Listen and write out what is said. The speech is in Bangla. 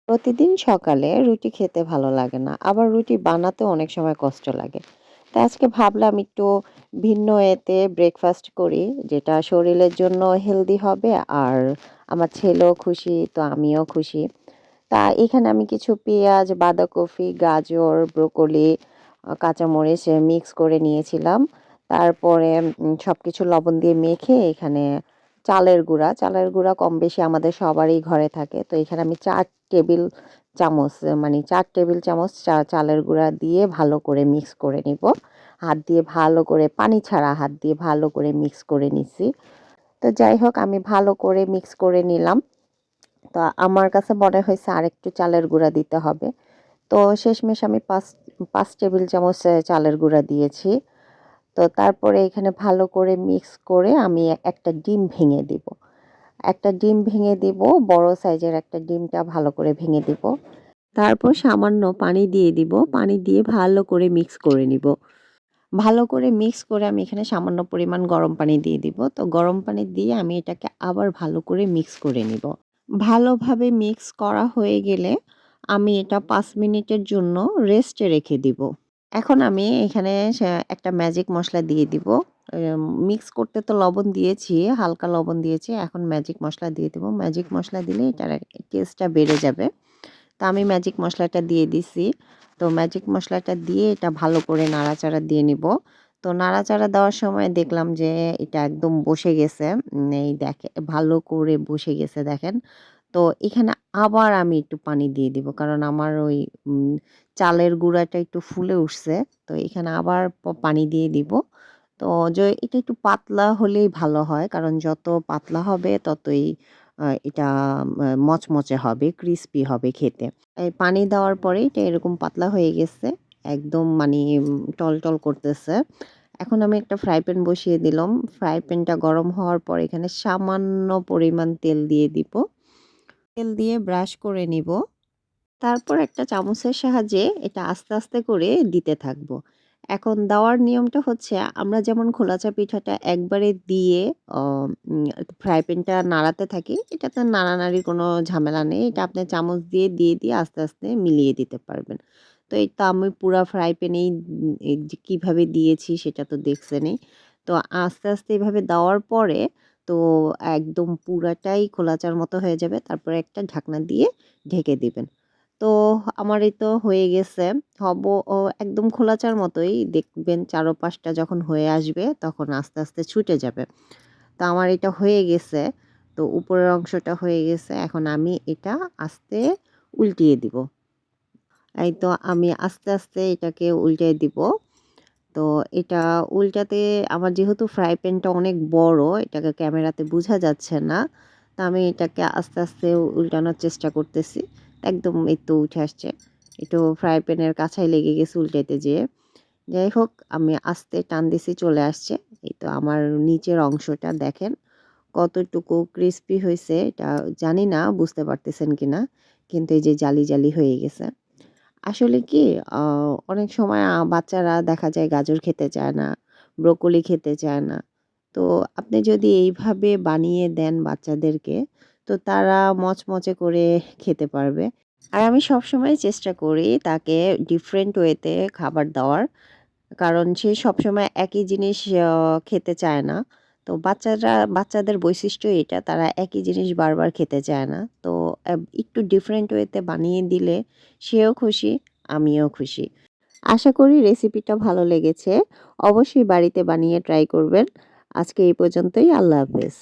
প্রতিদিন সকালে রুটি খেতে ভালো লাগে না। আবার রুটি বানাতেও অনেক সময় কষ্ট লাগে। তো আজকে ভাবলাম একটু ভিন্ন এতে ব্রেকফাস্ট করি, যেটা শরীরের জন্য হেলদি হবে আর আমার ছেলেও খুশি, তো আমিও খুশি। তা এখানে আমি কিছু পেঁয়াজ, বাঁধাকপি, গাজর, ব্রোকলি, কাঁচামরিচ মিক্স করে নিয়েছিলাম। তারপরে সবকিছু লবণ দিয়ে মেখে এখানে চালের গুঁড়া কম বেশি আমাদের সবারই ঘরে থাকে। তো এখানে আমি ৪ টেবিল চামচ মানে ৪ টেবিল চামচ চালের গুঁড়া দিয়ে ভালো করে মিক্স করে নিব। হাত দিয়ে ভালো করে পানি ছাড়া হাত দিয়ে ভালো করে মিক্স করে নিছি। তো যাই হোক আমি ভালো করে মিক্স করে নিলাম। তো আমার কাছে মনে হয়েছে আরেকটু চালের গুঁড়া দিতে হবে। তো শেষমেশ আমি ৫ টেবিল চামচ চালের গুঁড়া দিয়েছি। তো তারপরে এখানে ভালো করে মিক্স করে আমি একটা ডিম ভেঙে দিব। একটা ডিম ভেঙে দিব, বড় সাইজের একটা ডিমটা ভালো করে ভেঙে দিব। তারপর সামান্য পানি দিয়ে দিব। পানি দিয়ে ভালো করে মিক্স করে নিব। ভালো করে মিক্স করে আমি এখানে সামান্য পরিমাণ গরম পানি দিয়ে দিব। তো গরম পানি দিয়ে আমি এটাকে আবার ভালো করে মিক্স করে নিব। ভালোভাবে মিক্স করা হয়ে গেলে আমি এটা ৫ মিনিটের জন্য রেস্টে রেখে দিব। এখন আমি এখানে একটা ম্যাজিক মসলা দিয়ে দিব। মিক্স করতে তো লবণ দিয়েছি, হালকা লবণ দিয়েছি। এখন ম্যাজিক মসলা দিয়ে দিব। ম্যাজিক মসলা দিলে এটার টেস্টটা বেড়ে যাবে। তো আমি ম্যাজিক মসলাটা দিয়ে দিছি। তো ম্যাজিক মসলাটা দিয়ে এটা ভালো করে নাড়াচাড়া দিয়ে নিব। তো নাড়াচাড়া দেওয়ার সময় দেখলাম যে এটা একদম বসে গেছে। এই ভালো করে বসে গেছে দেখেন। তো এখানে আবার আমি একটু পানি দিয়ে দিব। কারণ আমার ওই উম চালের গুঁড়াটা একটু ফুলে উঠছে। তো এখানে আবার পানি দিয়ে দিব। তো এটা একটু পাতলা হলেই ভালো হয়। কারণ যত পাতলা হবে ততই এটা মচমচে হবে, ক্রিসপি হবে খেতে। এই পানি দেওয়ার পরে এটা এরকম পাতলা হয়ে গেছে। একদম মানে টলটল করতেছে। এখন আমি একটা ফ্রাই প্যান বসিয়ে দিলাম। ফ্রাই প্যানটা গরম হওয়ার পর এখানে সামান্য পরিমাণ তেল দিয়ে দিব। তেল দিয়ে ব্রাশ করে নিব। তারপর একটা চামচের সাহায্যে এটা আস্তে, আস্তে করে দিতে থাকবো। এখন দেওয়ার নিয়মটা হচ্ছে আমরা যেমন খোলাচা পিঠাটা একবারে দিয়ে অ উম ফ্রাই প্যানটা নাড়াতে থাকি, এটাতে নাড়ানাড়ির কোনো ঝামেলা নেই। এটা আপনি চামচ দিয়ে আস্তে, আস্তে মিলিয়ে দিতে পারবেন। তো এই তো আমি পুরা ফ্রাই প্যানেই এই যে কিভাবে দিয়েছি সেটা তো দেখছেনই। তো আস্তে, আস্তে এভাবে দেওয়ার পরে তো একদম পুরাটাই খোলাচার মতো হয়ে যাবে। তারপরে একটা ঢাকনা দিয়ে ঢেকে দিবেন। তো আমার এই তো হয়ে গেছে। হব ও একদম খোলাচার মতোই দেখবেন চারপাশটা যখন হয়ে আসবে তখন আস্তে, আস্তে ছুটে যাবে। তো আমার এটা হয়ে গেছে। তো উপরের অংশটা হয়ে গেছে। এখন আমি এটা আস্তে উল্টিয়ে দিব। এই তো আমি আস্তে, আস্তে এটাকে উল্টে দিব। তো এটা উল্টাতে আমার যেহেতু ফ্রাই প্যানটা অনেক বড়, এটাকে ক্যামেরাতে বোঝা যাচ্ছে না। তো আমি এটাকে আস্তে, আস্তে উল্টানোর চেষ্টা করতেছি। একদম এই তো উঠে আসছে। একটু ফ্রাই প্যানের কাছায় লেগে গেছে উল্টাইতে যেয়ে। যাই হোক আমি আস্তে টান দিছি চলে আসছে। এই তো আমার নিচের অংশটা দেখেন কতটুকু ক্রিসপি হইছে এটা জানি না বুঝতে পারতেছেন কিনা। কিন্তু এই যে জালি, জালি হয়ে গেছে। আসলে কি আ অনেক সময় বাচ্চারা দেখা যায় গাজর খেতে চায় না, ব্রোকলি খেতে চায় না। তো আপনি যদি এইভাবে বানিয়ে দেন বাচ্চাদেরকে, তো তারা মচমচে করে খেতে পারবে। আর আমি সবসময় চেষ্টা করি তাকে ডিফারেন্ট ওয়েতে খাবার দেওয়ার। কারণ সে সবসময় একই জিনিস খেতে চায় না। তো বাচ্চাদের বৈশিষ্ট্য এটা তারা একই জিনিস বারবার খেতে চায় না। তো একটু ডিফারেন্ট ওয়েতে বানিয়ে দিলে সেও খুশি, আমিও খুশি। আশা করি রেসিপিটা ভালো লেগেছে। অবশ্যই বাড়িতে বানিয়ে ট্রাই করবেন। আজকে এই পর্যন্তই। আল্লাহ হাফেজ।